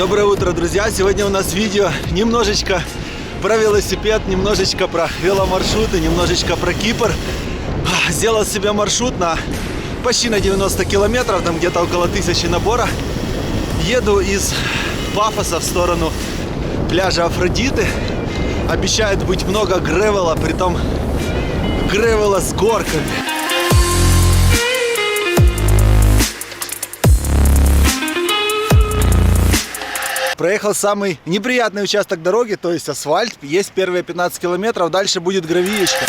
Доброе утро, друзья! Сегодня у нас видео немножечко про велосипед, немножечко про веломаршруты, немножечко про Кипр. Сделал себе маршрут почти на 90 километров, там где-то около 1000 набора. Еду из Пафоса в сторону пляжа Афродиты. Обещает быть много гревела, притом гревела с горками. Проехал самый неприятный участок дороги, то есть асфальт. Есть первые 15 километров, дальше будет гравиечка.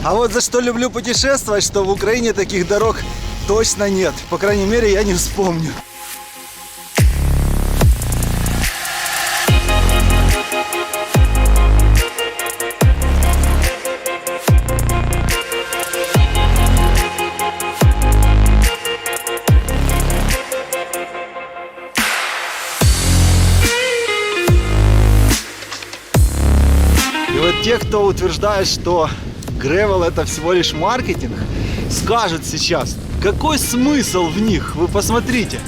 А вот за что люблю путешествовать, что в Украине таких дорог точно нет. По крайней мере, я не вспомню. И вот те, кто утверждает, что гревел это всего лишь маркетинг, скажут сейчас, какой смысл в них? Вы посмотрите,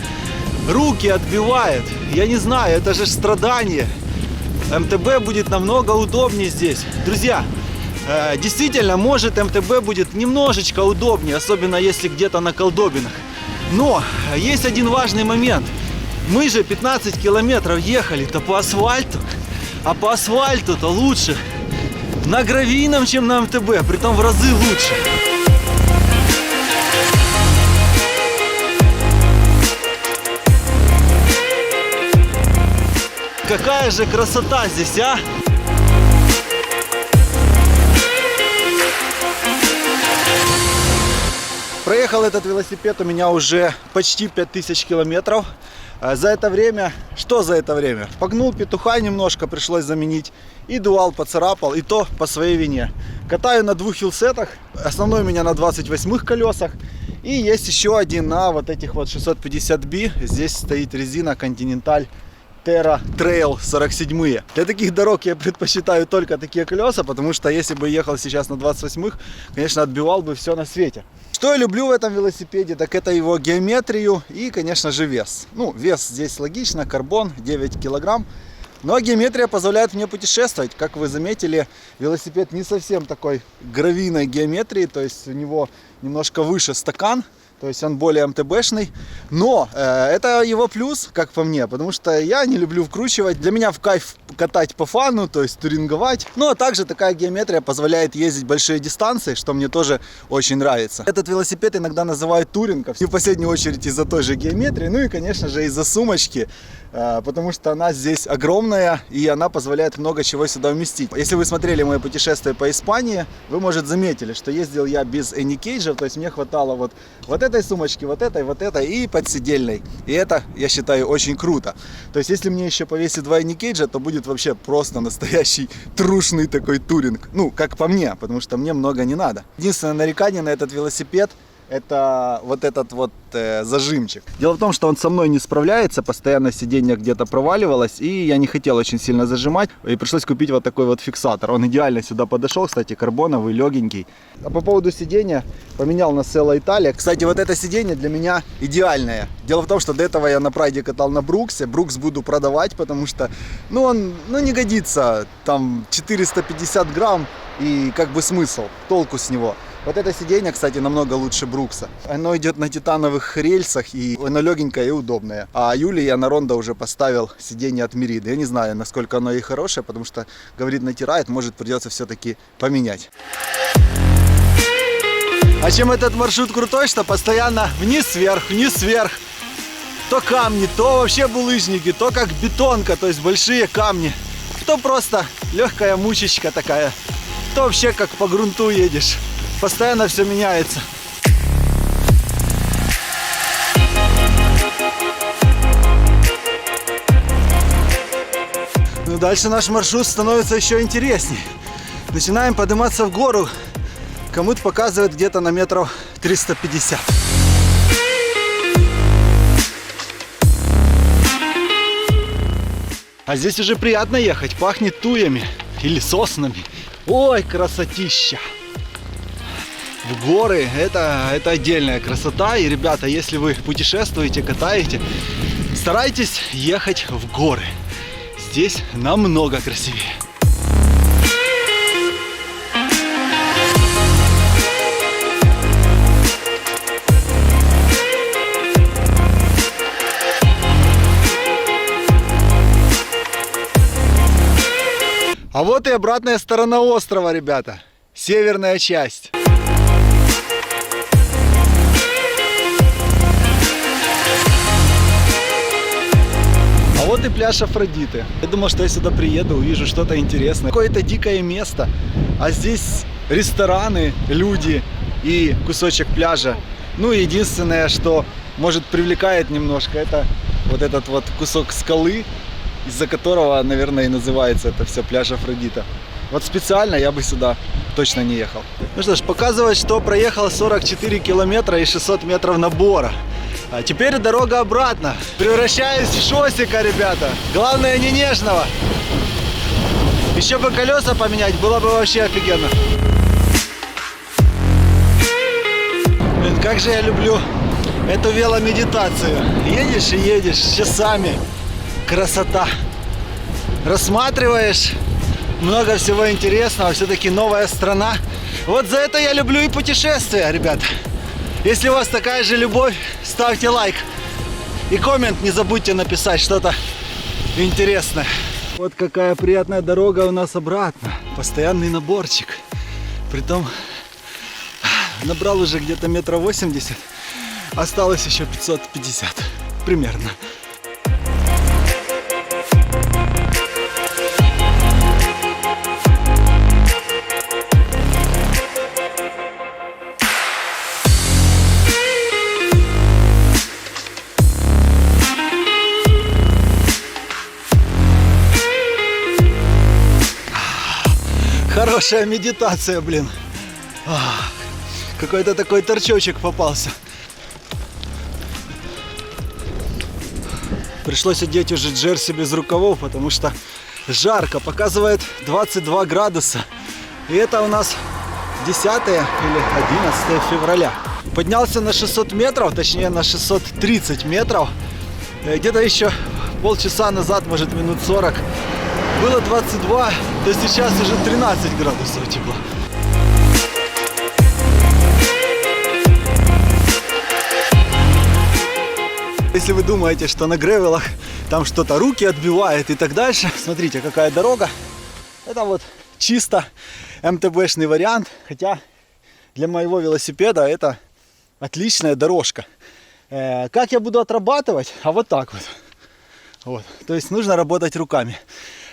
руки отбивает, я не знаю, это же страдание. МТБ будет намного удобнее здесь. Друзья, действительно, может МТБ будет немножечко удобнее, особенно если где-то на колдобинах. Но есть один важный момент. Мы же 15 километров ехали-то по асфальту, а по асфальту-то лучше на гравийном, чем на МТБ, притом в разы лучше. Какая же красота здесь, а! Проехал этот велосипед у меня уже почти 5000 километров. За это время, что за это время? Погнул петуха немножко, пришлось заменить. И дуал поцарапал, и то по своей вине. Катаю на двух хилсетах, основной у меня на 28-х колесах. И есть еще один на вот этих вот 650B. Здесь стоит резина Continental Terra Trail 47-е. Для таких дорог я предпочитаю только такие колеса, потому что если бы ехал сейчас на 28-х, конечно, отбивал бы все на свете. Что я люблю в этом велосипеде, так это его геометрию и, конечно же, вес. Ну, вес здесь логично, карбон 9 килограмм. Но геометрия позволяет мне путешествовать. Как вы заметили, велосипед не совсем такой гравийной геометрии, то есть у него немножко выше стакан. То есть он более МТБшный, но это его плюс, как по мне, потому что я не люблю вкручивать. Для меня в кайф катать по фану, то есть туринговать. Ну а также такая геометрия позволяет ездить большие дистанции, что мне тоже очень нравится. Этот велосипед иногда называют турингом, и в последнюю очередь из-за той же геометрии, ну и конечно же из-за сумочки, потому что она здесь огромная и она позволяет много чего сюда вместить. Если вы смотрели мое путешествие по Испании, вы, может, заметили, что ездил я без эникейджа, то есть мне хватало вот этой сумочки, вот этой и подседельной. И это, я считаю, очень круто. То есть, если мне еще повесить два эникейджа, то будет вообще просто настоящий трушный такой туринг. Ну, как по мне, потому что мне много не надо. Единственное нарекание на этот велосипед — это вот этот вот зажимчик. Дело в том, что он со мной не справляется, постоянно сиденье где-то проваливалось, и я не хотел очень сильно зажимать, и пришлось купить вот такой вот фиксатор. Он идеально сюда подошел, кстати, карбоновый, легенький. А по поводу сиденья, поменял на Sella Italia. Кстати, вот это сиденье для меня идеальное. Дело в том, что до этого я на прайде катал на Бруксе. Брукс буду продавать, потому что, он не годится, там 450 грамм, и как бы смысл, толку с него. Вот это сиденье, кстати, намного лучше Брукса. Оно идет на титановых рельсах, и оно легенькое и удобное. А Юле я на Рондо уже поставил сиденье от Мериды. Я не знаю, насколько оно и хорошее, потому что, говорит, натирает, может, придется все-таки поменять. А чем этот маршрут крутой, что постоянно вниз-вверх, вниз-вверх. То камни, то вообще булыжники, то как бетонка, то есть большие камни. То просто легкая мучечка такая, то вообще как по грунту едешь. Постоянно все меняется. Ну, дальше наш маршрут становится еще интереснее. Начинаем подниматься в гору. Кому-то показывает где-то на метров 350. А здесь уже приятно ехать, пахнет туями или соснами. Ой, красотища! В горы это отдельная красота. И, ребята, если вы путешествуете, катаете, старайтесь ехать в горы. Здесь намного красивее. А вот и обратная сторона острова, ребята. Северная часть. А вот и пляж Афродиты. Я думал, что я сюда приеду, увижу что-то интересное. Какое-то дикое место. А здесь рестораны, люди и кусочек пляжа. Ну, единственное, что, может, привлекает немножко, это вот этот вот кусок скалы, из-за которого, наверное, и называется это все пляж Афродита. Вот специально я бы сюда точно не ехал. Ну что ж, показывает, что проехал 44 километра и 600 метров набора. А теперь дорога обратно. Превращаюсь в шосика, ребята. Главное, не нежного. Еще бы колеса поменять, было бы вообще офигенно. Блин, как же я люблю эту веломедитацию. Едешь и едешь часами. Красота. Рассматриваешь много всего интересного. Все-таки новая страна. Вот за это я люблю и путешествия, ребята. Если у вас такая же любовь, ставьте лайк. И коммент не забудьте написать что-то интересное. Вот какая приятная дорога у нас обратно. Постоянный наборчик. Притом набрал уже где-то 1,80 м. Осталось еще 550 примерно. Хорошая медитация, блин. Какой-то такой торчочек попался. Пришлось одеть уже джерси без рукавов, потому что жарко. Показывает 22 градуса. И это у нас 10 или 11 февраля. Поднялся на 600 метров, точнее на 630 метров. Где-то еще полчаса назад, может минут 40, было 22, то сейчас уже 13 градусов тепла. Если вы думаете, что на гревелах там что-то руки отбивает и так дальше, смотрите, какая дорога. Это вот чисто МТБшный вариант, хотя для моего велосипеда это отличная дорожка. Как я буду отрабатывать? А вот так вот. Вот. То есть нужно работать руками.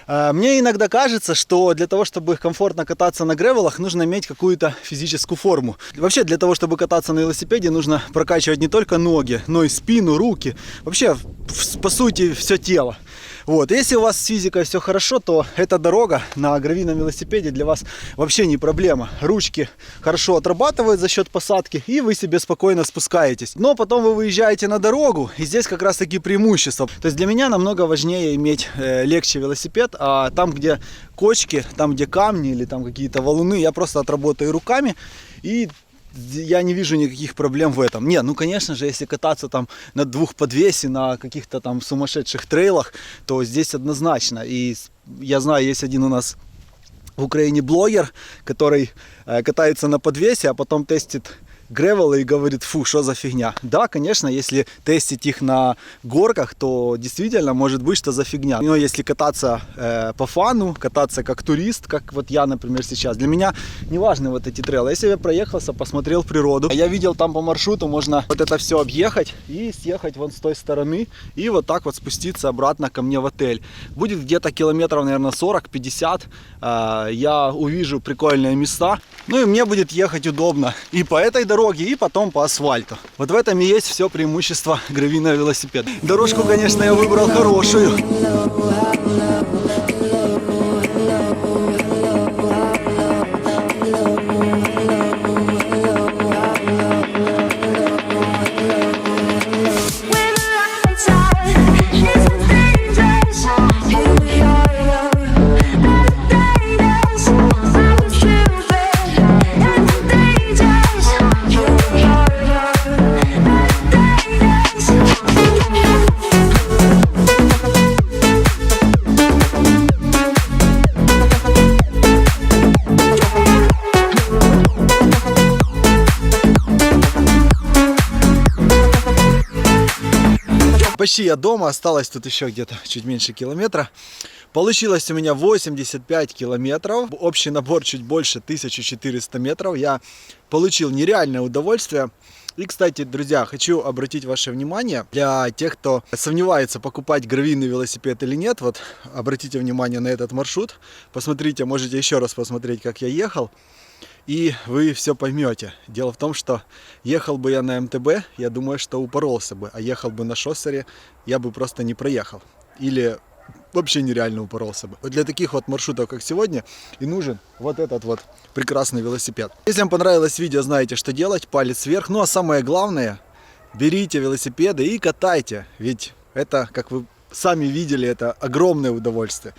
Мне иногда кажется, что для того, чтобы комфортно кататься на гревелах, нужно иметь какую-то физическую форму. Вообще, для того, чтобы кататься на велосипеде, нужно прокачивать не только ноги, но и спину, руки. Вообще, по сути, все тело. Вот. Если у вас с физикой все хорошо, то эта дорога на гравийном велосипеде для вас вообще не проблема. Ручки хорошо отрабатывают за счет посадки, и вы себе спокойно спускаетесь. Но потом вы выезжаете на дорогу, и здесь как раз таки преимущество. То есть для меня намного важнее иметь легче велосипед, а там, где кочки, там, где камни или там какие-то валуны, я просто отработаю руками, и я не вижу никаких проблем в этом. Не, ну конечно же, если кататься там на двухподвесе, на каких-то там сумасшедших трейлах, то здесь однозначно. И я знаю, есть один у нас в Украине блогер, который катается на подвесе, а потом тестит гревелы и говорит: фу, что за фигня. Да, конечно, если тестить их на горках, то действительно может быть, что за фигня. Но если кататься по фану, кататься как турист, как вот я, например, сейчас, для меня не важны вот эти трейлы. Если я проехался, посмотрел природу, я видел там по маршруту, можно вот это все объехать и съехать вон с той стороны и вот так вот спуститься обратно ко мне в отель. Будет где-то километров, наверное, 40-50. Я увижу прикольные места. Ну и мне будет ехать удобно и по этой дороге, и потом по асфальту. Вот в этом и есть все преимущество гравийного велосипеда. Дорожку, конечно, я выбрал хорошую. Почти я дома, осталось тут еще где-то чуть меньше километра. Получилось у меня 85 километров, общий набор чуть больше 1400 метров. Я получил нереальное удовольствие. И, кстати, друзья, хочу обратить ваше внимание, для тех, кто сомневается, покупать гравийный велосипед или нет, вот обратите внимание на этот маршрут, посмотрите, можете еще раз посмотреть, как я ехал, и вы все поймете. Дело в том, что ехал бы я на МТБ, я думаю, что упоролся бы, а ехал бы на шоссере, я бы просто не проехал. Или вообще нереально упоролся бы. Вот для таких вот маршрутов, как сегодня, и нужен вот этот вот прекрасный велосипед. Если вам понравилось видео, знаете, что делать, палец вверх. Ну а самое главное, берите велосипеды и катайте. Ведь это, как вы сами видели, это огромное удовольствие.